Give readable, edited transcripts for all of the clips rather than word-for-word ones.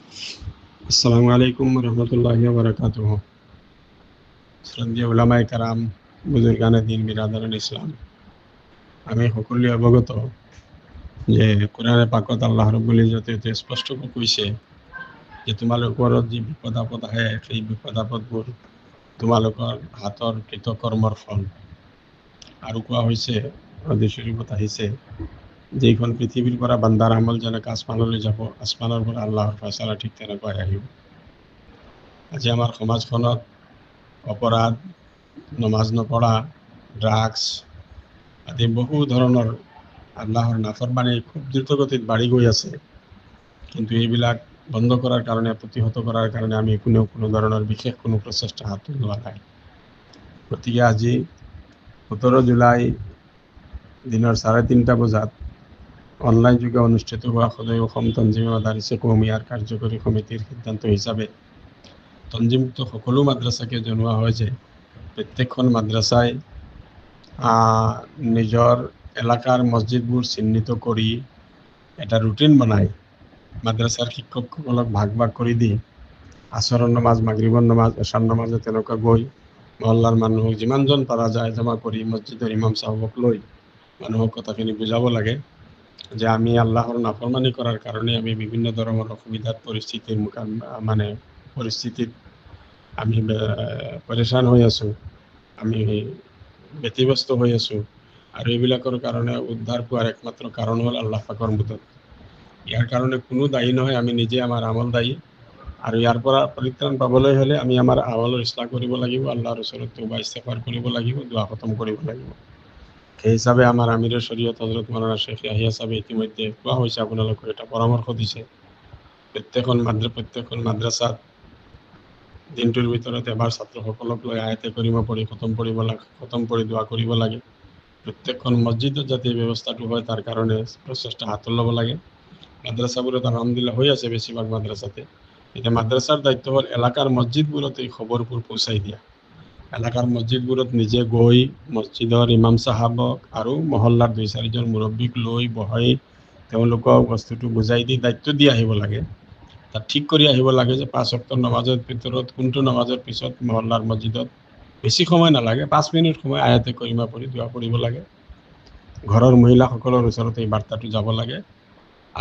আসসালামু আলাইকুম ৰহমতুল্লাহি ওয়া বাৰাকাতুহু। শ্ৰদ্ধেয় উলামায়ে কেৰাম, বুজুৰ্গানে দিন, বিৰাদাৰান ইসলাম, আমি সকলোৱে অৱগত যে কোৰআনে পাকত আল্লাহ ৰাব্বুল ইজ্জতে স্পষ্টকৈ কৈছে যে তোমালোকৰ যি বিপদ আপদ আহে সেই বিপদ আপদবোৰ তোমালোকৰ হাতৰ কৃতকৰ্মৰ ফল। আৰু কোৱা হৈছে, হাদিছ শৰীফত আহিছে, যেইখন পৃথিৱীৰ পৰা বান্দাৰ আমল যেনেকৈ আসমানলৈ যাব, আসমানৰ পৰা আল্লাহৰ ফয়সালা ঠিক তেনেকৈ আহিব। আজি আমাৰ সমাজখনত অপৰাধ, নমাজ নপঢ়া, ড্ৰাগছ আদি বহু ধৰণৰ আল্লাহৰ নাফৰমানি খুব দ্ৰুতগতিত বাঢ়ি গৈ আছে। কিন্তু এইবিলাক বন্ধ কৰাৰ কাৰণে, প্ৰতিহত কৰাৰ কাৰণে আমি কোনো ধৰণৰ বিশেষ কোনো প্ৰচেষ্টা হাতত লোৱা নাই। গতিকে আজি 17 জুলাই দিনৰ 3:30 বজাত অনলাইন যোগে অনুষ্ঠিত হোৱা সদয় অসম তঞ্জিমে মাদাৰিছে কৌমিয়াৰ কাৰ্যকৰী সমিতিৰ সিদ্ধান্ত হিচাপে তঞ্জিমুক্ত সকলো মাদ্ৰাছাকে জনোৱা হয় যে প্ৰত্যেকখন মাদ্ৰাছাই নিজৰ এলেকাৰ মছজিদবোৰ চিহ্নিত কৰি এটা ৰুটিন বনাই মাদ্ৰাছাৰ শিক্ষকসকলক ভাগ ভাগ কৰি দি আসৰৰ নমাজ, মাগৰিবৰ নমাজ, এশাৰ নমাজে তেনেকুৱা গৈ মহল্লাৰ মানুহক যিমানজন পাৰা যায় জমা কৰি মছজিদৰ ইমাম চাহাবক লৈ মানুহক কথাখিনি বুজাব লাগে যে আমি আল্লাহৰ নাফৰমানি কৰাৰ কাৰণে আমি বিভিন্ন ধৰণৰ অসুবিধাত পৰিস্থিতিত আমি পৰেশান হৈ আছোঁ, আমি ব্যতিব্যস্ত হৈ আছোঁ। আৰু এইবিলাকৰ কাৰণে উদ্ধাৰ পোৱাৰ একমাত্ৰ কাৰণ হ'ল আল্লাহ পাকৰ মদত। ইয়াৰ কাৰণে কোনো দায়ী নহয়, আমি নিজে আমাৰ আমল দায়ী। আৰু ইয়াৰ পৰা পৰিত্ৰাণ পাবলৈ হ'লে আমি আমাৰ আমলৰ ইছলাহ কৰিব লাগিব, আল্লাহৰ ওচৰত তওবা ইস্তিগফাৰ কৰিব লাগিব, দোৱা খতম কৰিব লাগিব। সেই হিচাপে আমাৰ আমিৰৰ শৰীয়ত হজৰত মাওলানা শ্বেখ ইয়াহিয়া সাহেবে ইতিমধ্যে কোৱা হৈছে, আপোনালোকক এটা পৰামৰ্শ দিছে, প্ৰত্যেকখন মাদ্ৰাছাত দিনটোৰ ভিতৰত এবাৰ ছাত্ৰসকলক লৈ আয়াতে কৰিমা পঢ়ি খতম কৰি দোৱা কৰিব লাগে। প্ৰত্যেকখন মছজিদত যাতে এই ব্যৱস্থাটো হয় তাৰ কাৰণে প্ৰচেষ্টা হাতত ল'ব লাগে। মাদ্ৰাছাবোৰত আলহামদুলিল্লাহ হৈ আছে বেছিভাগ মাদ্ৰাছাতে। এতিয়া মাদ্ৰাছাৰ দায়িত্ব হ'ল এলেকাৰ মছজিদবোৰত এই খবৰবোৰ পहुচাই দিয়া। এলেকাৰ মছজিদবোৰত নিজে গৈ মছজিদৰ ইমাম চাহাবক আৰু মহল্লাৰ 2-4জন মুৰব্বীক লৈ বহাই তেওঁলোকক বস্তুটো বুজাই দি দায়িত্ব দি আহিব লাগে। তাত ঠিক কৰি আহিব লাগে যে 5 ওয়াক্ত নমাজৰ ভিতৰত কোনটো নমাজৰ পিছত মহল্লাৰ মছজিদত বেছি সময় নালাগে, 5 মিনিট সময় আয়াতে কৰিমা পঢ়ি দোৱা কৰিব লাগে। ঘৰৰ মহিলাসকলৰ ওচৰত এই বাৰ্তাটো যাব লাগে।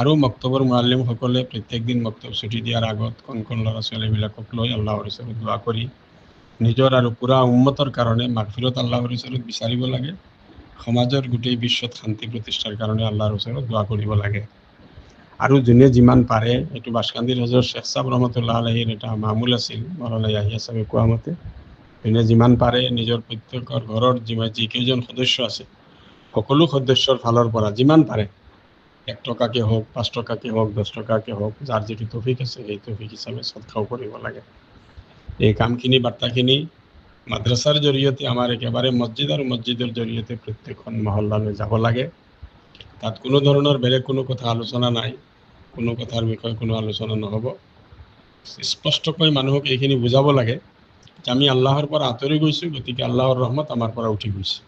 আৰু মক্তবৰ মুআল্লিমসকলে প্ৰত্যেক দিন মক্তব ছুটি দিয়াৰ আগত কণ ল'ৰা ছোৱালীবিলাকক লৈ আল্লাহৰ ওচৰত দোৱা কৰি নিজৰ আৰু পুৰা উম্মতৰ কাৰণে মাগফিৰত আল্লাহৰ ওচৰত বিচাৰিব লাগে। সমাজৰ গোটেই বিশ্বত শান্তি প্ৰতিষ্ঠাৰ কাৰণে আল্লাহৰ ওচৰত দোৱা কৰিব লাগে। আৰু যোনে যিমান পাৰে, এইটো বাসকান্দিৰ হজৰত শ্বেখ সাহেব ৰহমতুল্লাহ আলাইহিৰ এটা মামুল আছিল, মাওলানা ইয়াহিয়া সাহেবে কোৱা মতে, যোনে যিমান পাৰে নিজৰ প্ৰত্যেকৰ ঘৰৰ যিকেইজন সদস্য আছে সকলো সদস্যৰ ফালৰ পৰা যিমান পাৰে 1 টকাকে হওক, 5 টকাকে হওক, 10 টকাকে হওক, যাৰ যিটো তৌফিক আছে সেই তৌফিক হিচাপে সদকাও কৰিব লাগে। এই কামখিনি, বাৰ্তাখিনি মাদ্ৰাছাৰ জৰিয়তে আমাৰ একেবাৰে মছজিদ আৰু মছজিদৰ জৰিয়তে প্ৰত্যেকখন মহল্লালৈ যাব লাগে। তাত কোনো ধৰণৰ বেলেগ কোনো কথা আলোচনা নাই, কোনো কথাৰ বিষয়ে কোনো আলোচনা নহ'ব। স্পষ্টকৈ মানুহক এইখিনি বুজাব লাগে যে আমি আল্লাহৰ পৰা আঁতৰি গৈছোঁ, গতিকে আল্লাহৰ ৰহমত আমাৰ পৰা উঠি গৈছে।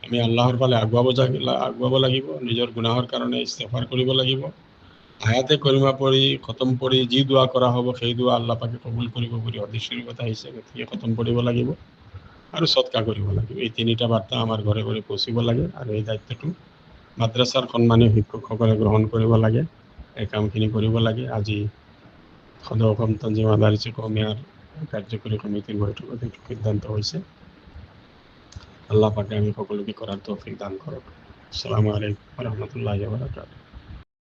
আমি আল্লাহৰ ফালে আগুৱাব লাগিব, নিজৰ গুনাহৰ কাৰণে ইস্তিগফাৰ কৰিব লাগিব। আয়াতে কৰিমা পঢ়ি খতম কৰি যি দোৱা কৰা হ'ব সেই দোৱা আল্লাহ পাকে কবুল কৰিব বুলি হাদিছ শৰীফত আহিছে, গতিকে খতম কৰিব লাগিব আৰু সদকা কৰিব লাগিব। এই 3টা বাৰ্তা আমাৰ ঘৰে ঘৰে পৌঁছিব লাগে আৰু এই দায়িত্বটো মাদ্ৰাছাৰ সন্মানীয় শিক্ষকসকলে গ্ৰহণ কৰিব লাগে, এই কামখিনি কৰিব লাগে। আজি সদয় অসম তঞ্জিমে মাদাৰিছে কৌমিয়াৰ কাৰ্যকৰী সমিতিৰ বৈঠকত এইটো সিদ্ধান্ত হৈছে। আল্লাহ পাকে আমি সকলোকে কৰাৰ তৌফিক দান কৰক। আসসালামু আলাইকুম ওয়া ৰাহমাতুল্লাহি ওয়া বাৰাকাতুহু।